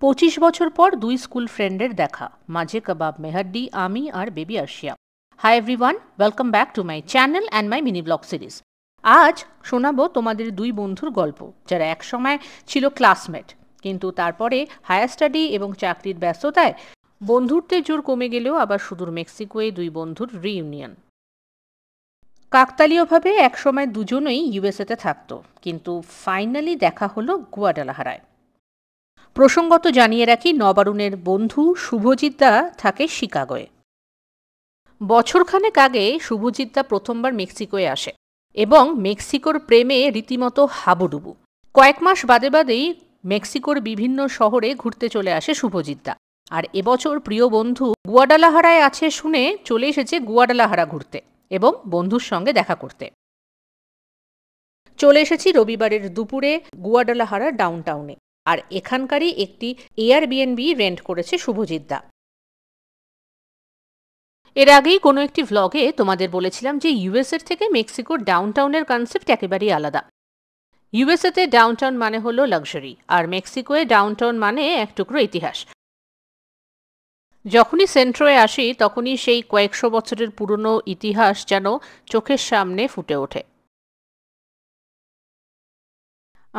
25 বছর পর দুই স্কুল ফ্রেন্ডের দেখা, মাঝে কাবাব মেহাড্ডি, আমি আর baby Arshiya. Hi everyone, welcome back to my channel and my mini vlog series. আজ শোনাবো তোমাদের দুই বন্ধুর গল্প যারা একসময় ছিল ক্লাসমেট, কিন্তু তারপরে হায়ার স্টাডি এবং চাকরির ব্যস্ততায় বন্ধুত্বের জোর কমে গেলেও আবার সুদূর মেক্সিকোয় দুই বন্ধুর রিইউনিয়ন। কাকতালীয়ভাবে একসময় দুজনেই ইউএসএতে থাকতো, কিন্তু ফাইনালি দেখা হলো গুয়াডালাহারায়। প্রসঙ্গত জানিয়ে রাখি, নবারুণের বন্ধু শুভজিৎ দা থাকে শিকাগোয়। বছরখানেক আগে শুভজিৎ দা প্রথমবার মেক্সিকোয় আসে এবং মেক্সিকোর প্রেমে রীতিমতো হাবুডুবু। কয়েক মাস বাদে বাদেই মেক্সিকোর বিভিন্ন শহরে ঘুরতে চলে আসে শুভজিৎ দা, আর এবছর প্রিয় বন্ধু গুয়াডালাহারায় আছে শুনে চলে এসেছে গুয়াডালাহারা ঘুরতে এবং বন্ধুর সঙ্গে দেখা করতে। চলে এসেছি রবিবারের দুপুরে গুয়াডালাহারা ডাউনটাউনে, আর এখানকারই একটি এয়ারবিএনবি রেন্ট করেছে শুভজিৎ দা। এর আগেই কোনো একটি ভ্লগে তোমাদের বলেছিলাম যে ইউএসএর থেকে মেক্সিকোর ডাউনটাউনের কনসেপ্ট একেবারেই আলাদা। ইউএসএতে ডাউনটাউন মানে হলো লাক্সারি, আর মেক্সিকোয়ে ডাউনটাউন মানে এক টুকরো ইতিহাস। যখনই সেন্ট্রোয় আসি তখনই সেই কয়েকশো বছরের পুরনো ইতিহাস যেন চোখের সামনে ফুটে ওঠে।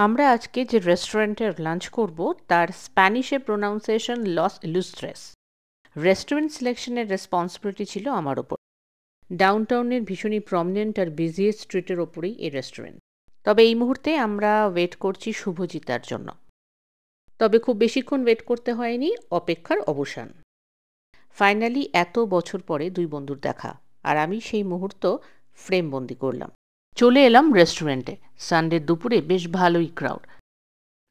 আমরা আজকে যে রেস্টুরেন্টে লাঞ্চ করব তার স্প্যানিশে প্রোনাউন্সিয়েশন লস ইলুস্ট্রেস। রেস্টুরেন্ট সিলেকশনের রেসপন্সিবিলিটি ছিল আমার ওপর। ডাউনটাউনের ভীষণই প্রমিনেন্ট আর বিজিয়েস্ট স্ট্রিটের ওপরেই এই রেস্টুরেন্ট। তবে এই মুহূর্তে আমরা ওয়েট করছি শুভজিতার জন্য। তবে খুব বেশিক্ষণ ওয়েট করতে হয়নি, অপেক্ষার অবসান। ফাইনালি এত বছর পরে দুই বন্ধুর দেখা, আর আমি সেই মুহূর্ত ফ্রেমবন্দি করলাম। চলে এলাম রেস্টুরেন্টে। সানডের দুপুরে বেশ ভালোই ক্রাউড।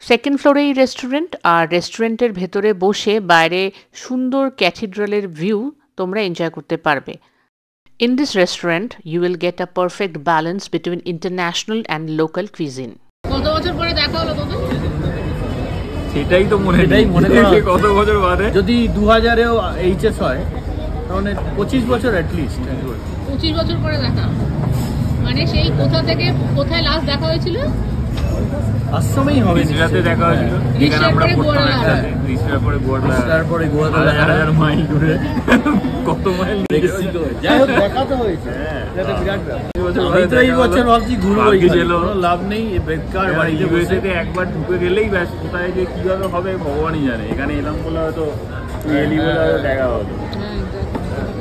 সেকেন্ড ফ্লোরে এই রেস্টুরেন্ট, আর রেস্টুরেন্টের ভেতরে বসে বাইরে সুন্দর ক্যাথিড্রালের ভিউ তোমরা এনজয় করতে পারবে। In this restaurant, you will get a perfect balance between international and local cuisine. কত বছর পরে দেখা হলো তোদের? সেটাই তো মনে কত বছর বাদে। যদি 2000-এও এইচএস হয় তাহলে 25 বছর অ্যাটলিস্ট। 25 বছর পরে দেখা মানে সেই কোথা থেকে কোথায় লাস্ট দেখা হয়েছিল? আশ্রমেই হবে, নিরাতে দেখা হয়েছিল। যেখানে আমরা পড়তাম একসাথে, রিস্টার পরে গোয়াডালাহারা মাইল ঘুরে কত মাইল মেক্সিকো যাই হোক দেখা তো হয়েছে। এটা বিরাট ব্যাপার। এই বছর ভাবছি ঘুরবো, লাভ নেই, বেকার বাড়ি। ইউএসএতে একবার ঢুকে গেলেই ব্যাস, কোথায় যে কিভাবে হবে ভগবানই জানে। এখানে এলাম বলে হয়তো দেখা হতো।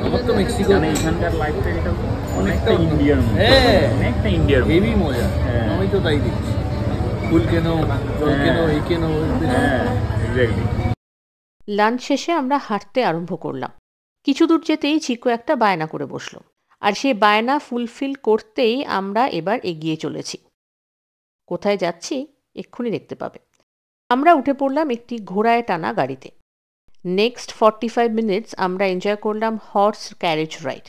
আমার তো মেক্সিকো এখানকার লাইফস্টাইলটা অনেকটা ইন্ডিয়ার মতো। হ্যাঁ, অনেকটা ইন্ডিয়ার হেভি মজা। আমি তো তাই দেখছি, ফুল কেন, জল কেন, এই কেন। হ্যাঁ, এক্স্যাক্টলি। লাঞ্চ শেষে আমরা হাঁটতে আরম্ভ করলাম। কিছু দূর যেতেই চিকু একটা বায়না করে বসলো, আর সেই বায়না ফুলফিল করতেই আমরা এবার এগিয়ে চলেছি। কোথায় যাচ্ছি এক্ষুনি দেখতে পাবে। আমরা উঠে পড়লাম একটি ঘোড়ায় টানা গাড়িতে। নেক্সট 45 মিনিটস আমরা এনজয় করলাম হর্স ক্যারেজ রাইড।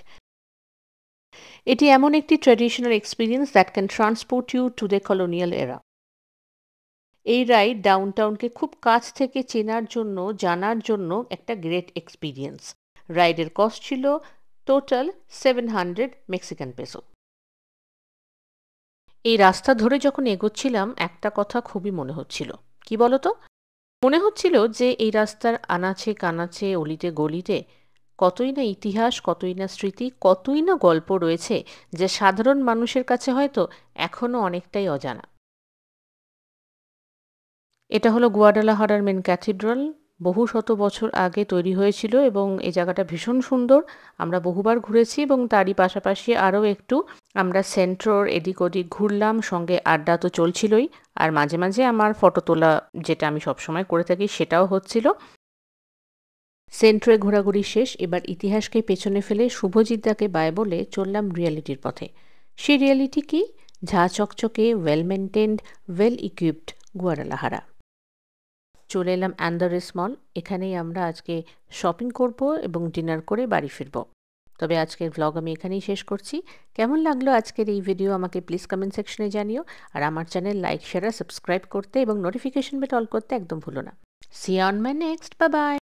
এটি এমন একটি traditional experience that can transport you to the colonial era. এই রাইড ডাউনটাউনকে খুব কাছ থেকে চেনার জন্য, জানার জন্য একটা গ্রেট এক্সপিরিয়েন্স। রাইডের কস্ট ছিল টোটাল 700 মেক্সিকান পেসো। এই রাস্তা ধরে যখন এগোচ্ছিলাম একটা কথা খুবই মনে হচ্ছিল। কি বলতো? মনে হচ্ছিল যে এই রাস্তার আনাচে কানাচে, অলিতে গলিতে কতই না ইতিহাস, কতই না স্মৃতি, কতই না গল্প রয়েছে, যা সাধারণ মানুষের কাছে হয়তো এখনো অনেকটাই অজানা। এটা হলো গুয়াডালাহারার মেন ক্যাথিড্রাল। বহু শত বছর আগে তৈরি হয়েছিল এবং এই জায়গাটা ভীষণ সুন্দর। আমরা বহুবার ঘুরেছি এবং তারই পাশাপাশি আরও একটু আমরা সেন্ট্রোর এদিক ওদিক ঘুরলাম, সঙ্গে আড্ডা তো চলছিলই, আর মাঝে মাঝে আমার ফটো তোলা, যেটা আমি সবসময় করে থাকি, সেটাও হচ্ছিল। সেন্ট্রোয় ঘোরাঘুরি শেষ। এবার ইতিহাসকে পেছনে ফেলে শুভজিৎ দাকে বাই বলে চললাম রিয়ালিটির পথে। সেই রিয়ালিটি কি? ঝা চকচকে, ওয়েল মেনটেন্ড, ওয়েল ইকুইপড গুয়াডালাহারা। চলে এলাম অ্যান্ডারেস মল। এখানেই আমরা আজকে শপিং করব এবং ডিনার করে বাড়ি ফিরব। তবে আজকের ভ্লগ আমি এখানেই শেষ করছি। কেমন লাগলো আজকের এই ভিডিও আমাকে প্লিজ কমেন্ট সেকশনে জানিও, আর আমার চ্যানেল লাইক, শেয়ার, সাবস্ক্রাইব করতে এবং নোটিফিকেশন বেল অল করতে একদম ভুলো না। See on my next, bye by.